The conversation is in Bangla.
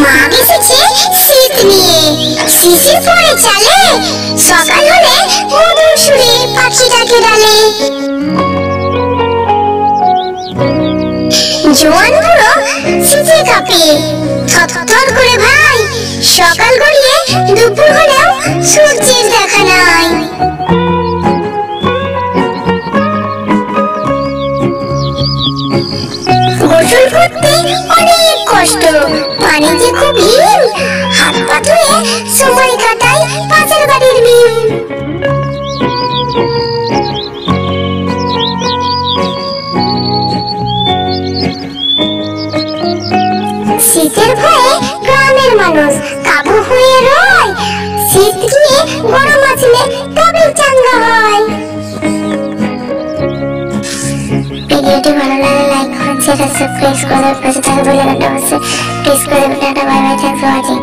মা এসেছে শীত নিয়ে, শিশির পড়ে চালে, সকাল হলে মধুর সুরে পাখি ডাকে ডালে। জোয়ান বুড়ো শীতে কাঁপে, থরথর করে ভাই, সকাল গড়িয়ে দুপুর হলেও সূর্যের দেখা নাই। গোসল করতে অনেক কষ্ট, পানিতে খুব হিম, হাত পা ধুয়ে সময় কাটাই পাশের বাড়ির মিম। শীতের ভয়ে গ্রামের মানুষ কাবু হয়ে রয়, শীত গিয়ে গরম আসলে তবে চাঙ্গা হয়। ভিডিওটি ভালো লাগলে লাইক করুন, শেয়ার সাবস্ক্রাইব করে পাশে থাকা বেল আইকনটা অবশ্যই প্রেস করে দেবেন। Tata, bye bye, thanks for watching.